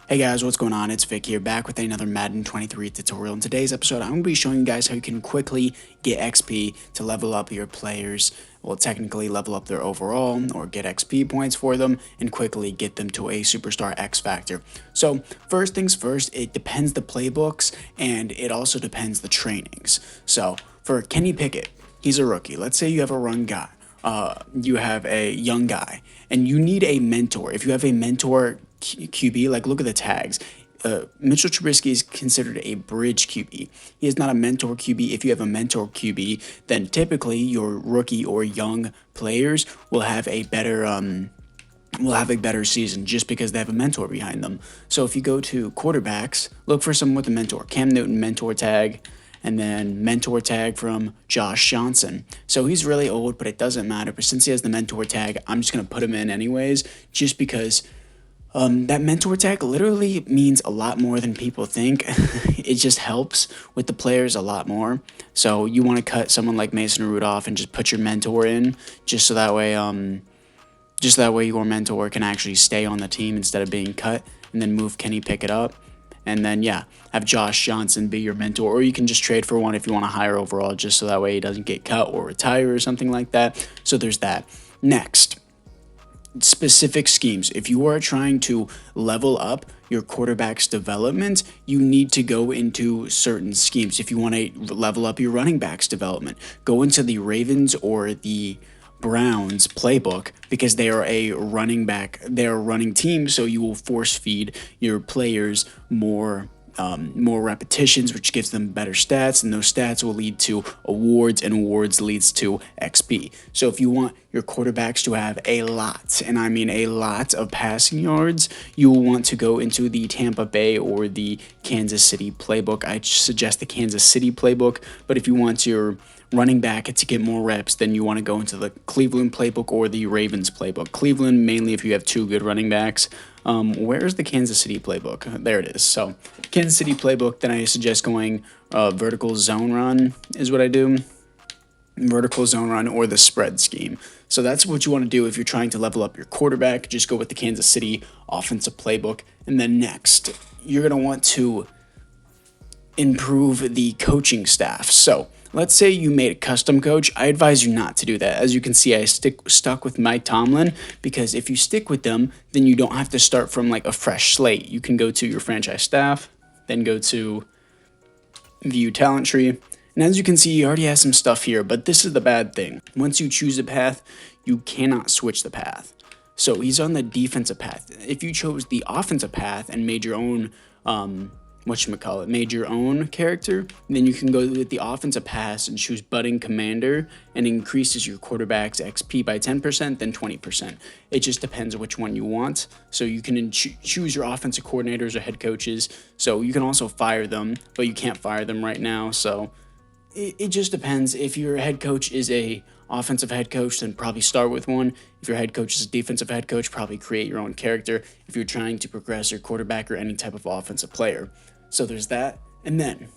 Hey guys, what's going on? It's Vic here, back with another Madden 23 tutorial. In today's episode, I'm going to be showing you guys how you can quickly get XP to level up your players. Well, technically level up their overall or get XP points for them and quickly get them to a superstar X factor. So first things first, it depends the playbooks and it also depends the trainings. So for Kenny Pickett, he's a rookie. Let's say you have a run guy. You have a young guy and you need a mentor. If you have a mentor QB, like look at the tags. Mitchell Trubisky is considered a bridge QB. He is not a mentor QB. If you have a mentor QB, then typically your rookie or young players will have a better season just because they have a mentor behind them. So if you go to quarterbacks, look for someone with a mentor. Cam Newton mentor tag, and then mentor tag from Josh Johnson. So he's really old, but it doesn't matter. But since he has the mentor tag, I'm just going to put him in anyways, just because that mentor tag literally means a lot more than people think. It just helps with the players a lot more. So you want to cut someone like Mason Rudolph and just put your mentor in, just so that way your mentor can actually stay on the team instead of being cut, and then move Kenny Pickett up. And then, have Josh Johnson be your mentor, or you can just trade for one if you want to hire overall, just so that way he doesn't get cut or retire or something like that. So there's that. Next, specific schemes. If you are trying to level up your quarterback's development, you need to go into certain schemes. If you want to level up your running back's development, go into the Ravens or the Browns playbook, because they are a running team, so you will force feed your players more repetitions, which gives them better stats, and those stats will lead to awards, and awards leads to XP. So if you want your quarterbacks to have a lot, and I mean a lot of passing yards, you will want to go into the Tampa Bay or the Kansas City playbook. I suggest the Kansas City playbook, but if you want your running back to get more reps, then you want to go into the Cleveland playbook or the Ravens playbook. Cleveland mainly if you have two good running backs. Where's the Kansas City playbook? There it is. So Kansas City playbook, then I suggest going vertical zone run is what I do. Vertical zone run or the spread scheme. So that's what you want to do if you're trying to level up your quarterback. Just go with the Kansas City offensive playbook. And then next, you're going to want to improve the coaching staff. So let's say you made a custom coach. I advise you not to do that. As you can see, I stuck with Mike Tomlin, because if you stick with them, then you don't have to start from like a fresh slate. You can go to your franchise staff, then go to view talent tree. And as you can see, he already has some stuff here, but this is the bad thing. Once you choose a path, you cannot switch the path. So he's on the defensive path. If you chose the offensive path and made your own made your own character, then you can go with the offensive pass and choose budding commander, and increases your quarterback's XP by 10%, then 20%. It just depends which one you want. So you can choose your offensive coordinators or head coaches. So you can also fire them, but you can't fire them right now. So it just depends. If your head coach is a offensive head coach, then probably start with one. If your head coach is a defensive head coach, probably create your own character if you're trying to progress your quarterback or any type of offensive player. So there's that. And then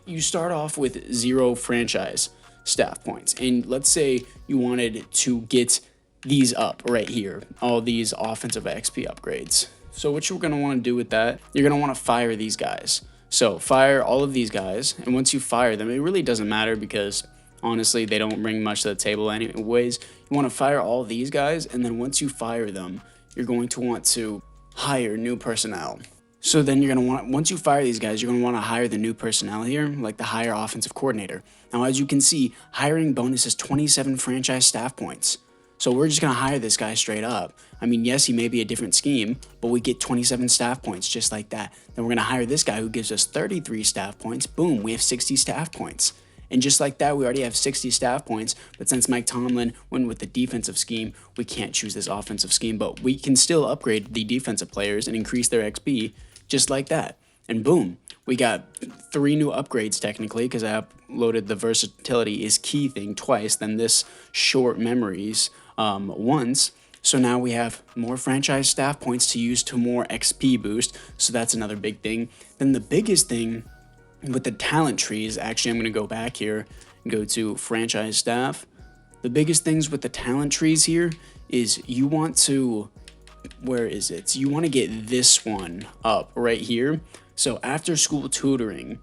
you start off with 0 franchise staff points. And let's say you wanted to get these up right here, all these offensive XP upgrades. So what you're going to want to do with that, you're going to want to fire these guys. So fire all of these guys. And once you fire them, it really doesn't matter, because honestly, they don't bring much to the table anyways. You want to fire all of these guys. And then once you fire them, you're going to want to hire new personnel. So then you're going to want, once you fire these guys, you're going to want to hire the new personnel here, like the hire offensive coordinator. Now, as you can see, hiring bonus is 27 franchise staff points. So we're just going to hire this guy straight up. I mean, yes, he may be a different scheme, but we get 27 staff points just like that. Then we're going to hire this guy who gives us 33 staff points. Boom, we have 60 staff points. And just like that, we already have 60 staff points. But since Mike Tomlin went with the defensive scheme, we can't choose this offensive scheme. But we can still upgrade the defensive players and increase their XP just like that. And boom, we got 3 new upgrades technically, because I uploaded the versatility is key thing twice, then this short memories once. So now we have more franchise staff points to use to more XP boost. So that's another big thing. Then the biggest thing with the talent trees, actually I'm going to go back here and go to franchise staff. The biggest things with the talent trees here is you want to where is it? So you want to get this one up right here. So after school tutoring,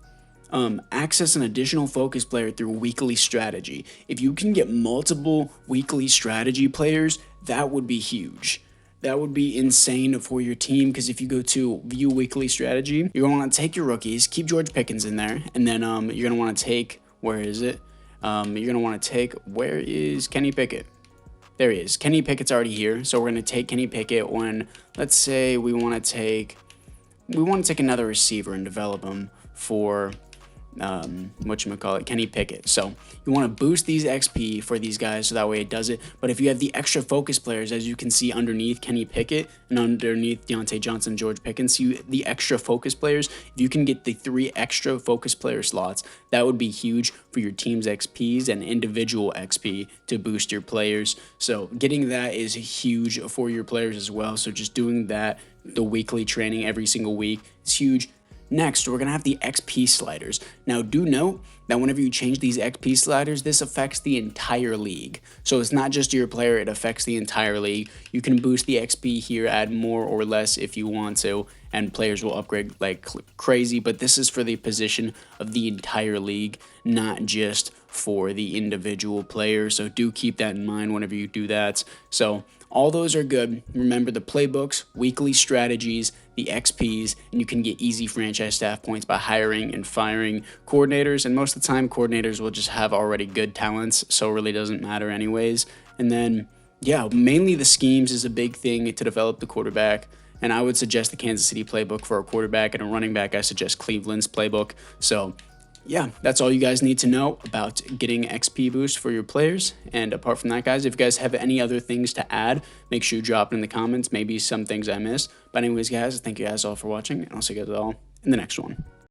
access an additional focus player through weekly strategy. If you can get multiple weekly strategy players, that would be huge. That would be insane for your team, because if you go to view weekly strategy, you're going to want to take your rookies, keep George Pickens in there, and then you're going to want to take, where is it? You're going to want to take, where is Kenny Pickett? There he is. Kenny Pickett's already here, so we're going to take Kenny Pickett when, let's say we want to take another receiver and develop him for whatchamacallit, Kenny Pickett. So you want to boost these XP for these guys so that way it does it. But if you have the extra focus players, as you can see underneath Kenny Pickett and underneath Deontay Johnson, George Pickens, the extra focus players, if you can get the 3 extra focus player slots, that would be huge for your team's XPs and individual XP to boost your players. So getting that is huge for your players as well. So just doing that, the weekly training every single week, is huge. Next, we're going to have the XP sliders. Now, do note that whenever you change these XP sliders, this affects the entire league. So it's not just your player, it affects the entire league. You can boost the XP here, add more or less if you want to, and players will upgrade like crazy, but this is for the position of the entire league, not just for the individual player. So do keep that in mind whenever you do that. So all those are good. Remember the playbooks, weekly strategies, the XPs, and you can get easy franchise staff points by hiring and firing coordinators. And most of the time, coordinators will just have already good talents, so it really doesn't matter anyways. And then, yeah, mainly the schemes is a big thing to develop the quarterback. And I would suggest the Kansas City playbook for a quarterback, and a running back, I suggest Cleveland's playbook. So yeah, that's all you guys need to know about getting XP boost for your players. And apart from that, guys, if you guys have any other things to add, make sure you drop it in the comments. Maybe some things I missed. But anyways, guys, thank you guys all for watching, and I'll see you guys all in the next one.